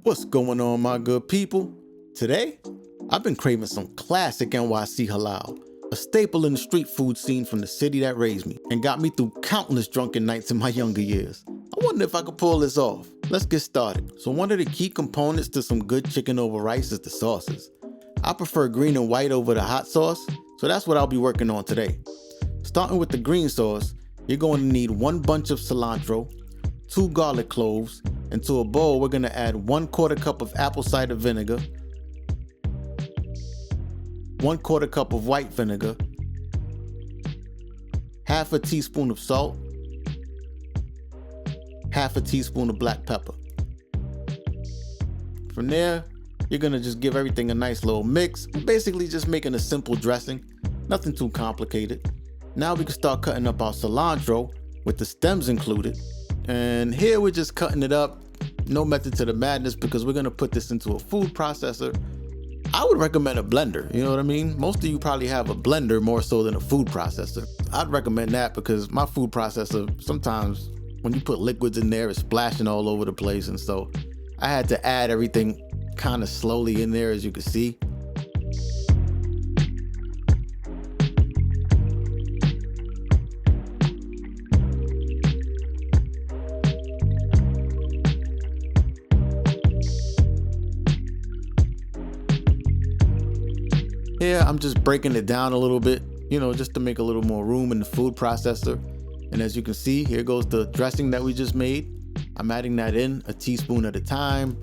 What's going on, my good people? Today, I've been craving some classic NYC Halal, a staple in the street food scene from the city that raised me and got me through countless drunken nights in my younger years. I wonder if I could pull this off. Let's get started. So one of the key components to some good chicken over rice is the sauces. I prefer green and white over the hot sauce, so that's what I'll be working on today. Starting with the green sauce, you're going to need 1 bunch of cilantro, 2 garlic cloves, and to a bowl we're going to add 1/4 cup of apple cider vinegar, 1/4 cup of white vinegar, half a teaspoon of salt, half a teaspoon of black pepper. From there, you're going to just give everything a nice little mix. We're basically just making a simple dressing, nothing too complicated. Now we can start cutting up our cilantro with the stems included. And here we're just cutting it up. No method to the madness because we're going to put this into a food processor. I would recommend a blender, you know what I mean? Most of you probably have a blender more so than a food processor. I'd recommend that because my food processor, sometimes when you put liquids in there, it's splashing all over the place. And so I had to add everything kind of slowly in there, as you can see. Here, I'm just breaking it down a little bit, you know, just to make a little more room in the food processor. And as you can see, here goes the dressing that we just made. I'm adding that in a teaspoon at a time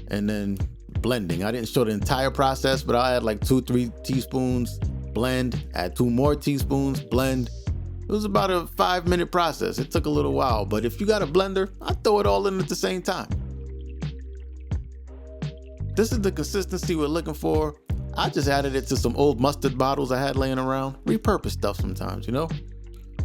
and then blending. I didn't show the entire process, but I'll add like 2-3 teaspoons, blend, add 2 more teaspoons, blend. It was about a 5-minute process. It took a little while, but if you got a blender, I throw it all in at the same time. This is the consistency we're looking for. I just added it to some old mustard bottles I had laying around. Repurpose stuff sometimes, you know?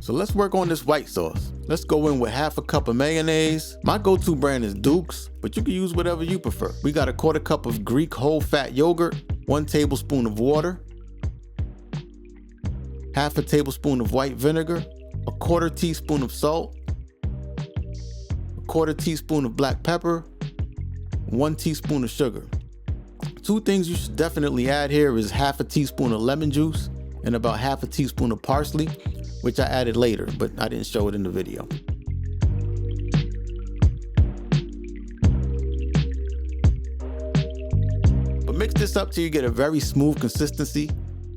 So let's work on this white sauce. Let's go in with half a cup of mayonnaise. My go-to brand is Duke's, but you can use whatever you prefer. We got 1/4 cup of Greek whole fat yogurt, 1 tablespoon of water, half a tablespoon of white vinegar, 1/4 teaspoon of salt, 1/4 teaspoon of black pepper, 1 teaspoon of sugar. 2 things you should definitely add here is half a teaspoon of lemon juice and about half a teaspoon of parsley, which I added later, but I didn't show it in the video. But mix this up till you get a very smooth consistency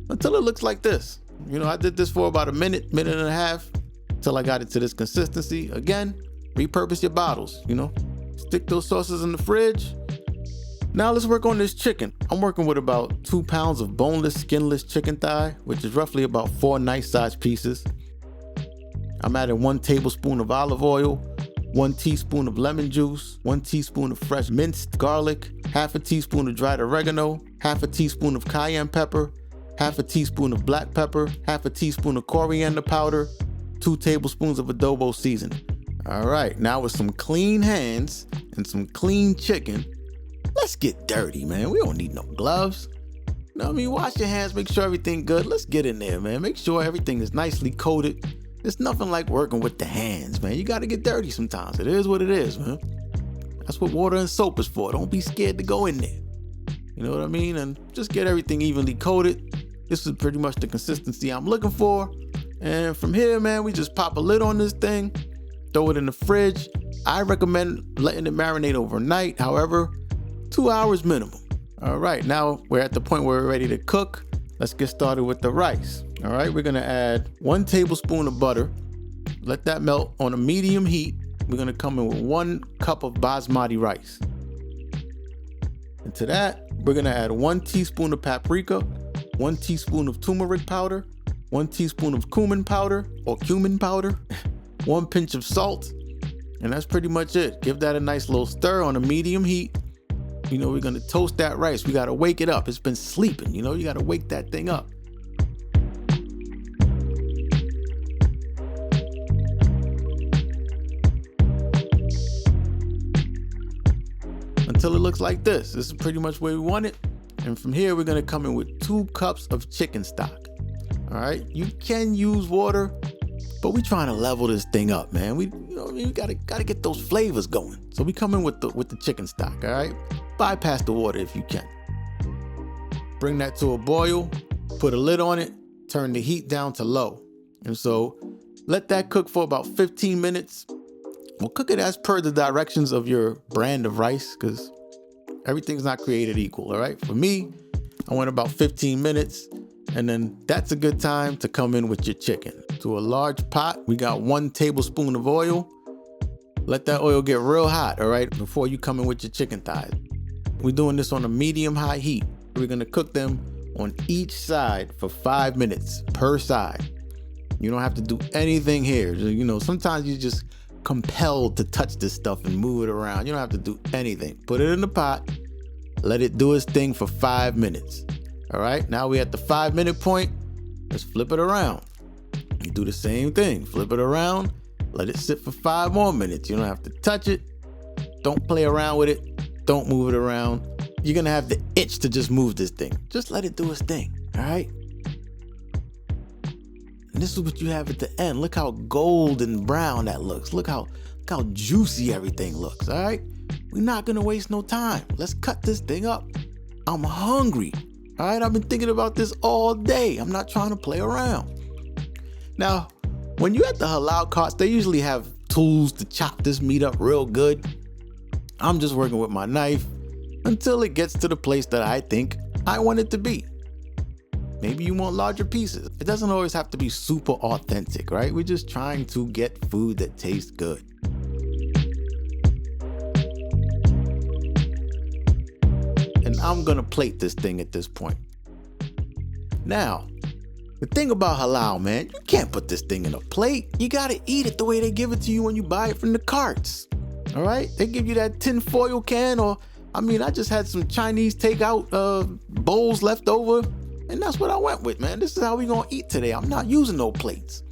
until it looks like this. You know, I did this for about a minute and a half until I got it to this consistency. Again, repurpose your bottles, you know, stick those sauces in the fridge. Now let's work on this chicken. I'm working with about 2 pounds of boneless, skinless chicken thigh, which is roughly about 4 nice sized pieces. I'm adding 1 tablespoon of olive oil, 1 teaspoon of lemon juice, 1 teaspoon of fresh minced garlic, half a teaspoon of dried oregano, half a teaspoon of cayenne pepper, half a teaspoon of black pepper, half a teaspoon of coriander powder, 2 tablespoons of adobo seasoning. All right, now with some clean hands and some clean chicken, let's get dirty, man. We don't need no gloves. You know what I mean? Wash your hands, make sure everything good. Let's get in there, man. Make sure everything is nicely coated. It's nothing like working with the hands, man. You got to get dirty sometimes. It is what it is, man. That's what water and soap is for. Don't be scared to go in there. You know what I mean? And just get everything evenly coated. This is pretty much the consistency I'm looking for. And from here, man, we just pop a lid on this thing, throw it in the fridge. I recommend letting it marinate overnight. However, 2 hours minimum. All right, now we're at the point where we're ready to cook. Let's get started with the rice. All right, we're gonna add 1 tablespoon of butter. Let that melt on a medium heat. We're gonna come in with 1 cup of basmati rice. And to that, we're gonna add 1 teaspoon of paprika, 1 teaspoon of turmeric powder, 1 teaspoon of cumin powder, 1 pinch of salt, and that's pretty much it. Give that a nice little stir on a medium heat. You know, we're gonna toast that rice. We gotta wake it up. It's been sleeping, you know, you gotta wake that thing up. Until it looks like this. This is pretty much where we want it. And from here, we're gonna come in with 2 cups of chicken stock. All right, you can use water, but we trying to level this thing up, man. We gotta get those flavors going. So we come in with the chicken stock, all right? bypass the water if you can. Bring that to a boil, put a lid on it, turn the heat down to low. And so let that cook for about 15 minutes. We'll cook it as per the directions of your brand of rice, because everything's not created equal, all right? For me, I went about 15 minutes, and then that's a good time to come in with your chicken. To a large pot, we got 1 tablespoon of oil. Let that oil get real hot, all right, before you come in with your chicken thighs. We're doing this on a medium-high heat. We're gonna cook them on each side for 5 minutes per side. You don't have to do anything here. You know, sometimes you just compelled to touch this stuff and move it around. You don't have to do anything. Put it in the pot, let it do its thing for 5 minutes. All right, now we're at the 5-minute point. Let's flip it around. You do the same thing, flip it around, let it sit for 5 more minutes. You don't have to touch it. Don't play around with it. Don't move it around. You're gonna have the itch to just move this thing. Just let it do its thing, all right? And this is what you have at the end. Look how golden brown that looks. Look how juicy everything looks, all right? We're not gonna waste no time. Let's cut this thing up. I'm hungry, all right? I've been thinking about this all day. I'm not trying to play around. Now, when you're at the halal carts, they usually have tools to chop this meat up real good. I'm just working with my knife until it gets to the place that I think I want it to be. Maybe you want larger pieces. It doesn't always have to be super authentic, right? We're just trying to get food that tastes good. And I'm gonna plate this thing at this point. Now, the thing about halal, man, you can't put this thing in a plate. You gotta eat it the way they give it to you when you buy it from the carts. All right? They give you that tin foil can, or, I just had some Chinese takeout bowls left over, and that's what I went with, man. This is how we gonna eat today. I'm not using no plates.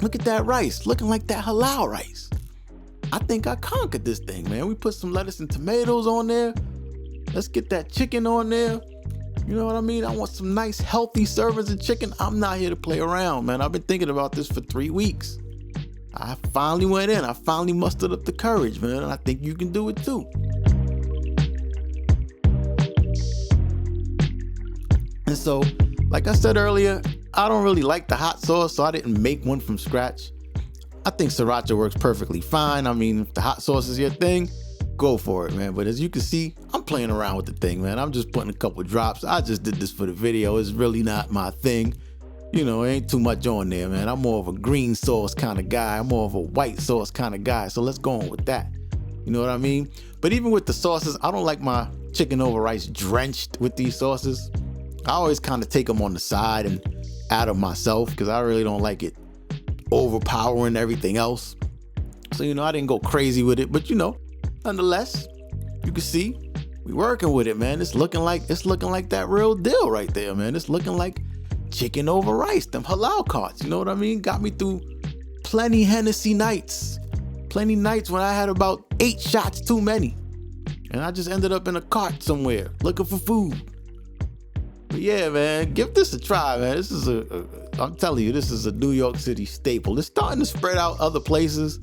Look at that rice, looking like that halal rice. I think I conquered this thing, man. We put some lettuce and tomatoes on there. Let's get that chicken on there. You know what I mean? I want some nice, healthy servings of chicken. I'm not here to play around, man. I've been thinking about this for 3 weeks. I finally went in. I finally mustered up the courage, man. And I think you can do it too. And so, like I said earlier, I don't really like the hot sauce, so I didn't make one from scratch. I think sriracha works perfectly fine. If the hot sauce is your thing, go for it, man. But as you can see, I'm playing around with the thing, man. I'm just putting a couple drops. I just did this for the video. It's really not my thing. You know, ain't too much on there, man. I'm more of a green sauce kind of guy. I'm more of a white sauce kind of guy. So let's go on with that. You know what I mean? But even with the sauces, I don't like my chicken over rice drenched with these sauces. I always kind of take them on the side and add them myself, because I really don't like it overpowering everything else. So, I didn't go crazy with it, but nonetheless, you can see we working with it, man. It's looking like that real deal right there, man. It's looking like chicken over rice, them halal carts. You know what I mean? Got me through plenty Hennessy nights. Plenty nights when I had about 8 shots too many. And I just ended up in a cart somewhere looking for food. But yeah, man, give this a try, man. This is I'm telling you, this is a New York City staple. It's starting to spread out other places,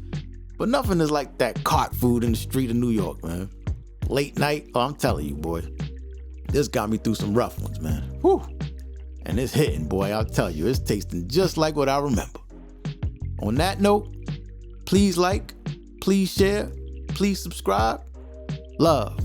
but nothing is like that cart food in the street of New York, man. Late night, I'm telling you, boy. This got me through some rough ones, man. Whew. And it's hitting, boy. I'll tell you, it's tasting just like what I remember. On that note, please like, please share, please subscribe. Love.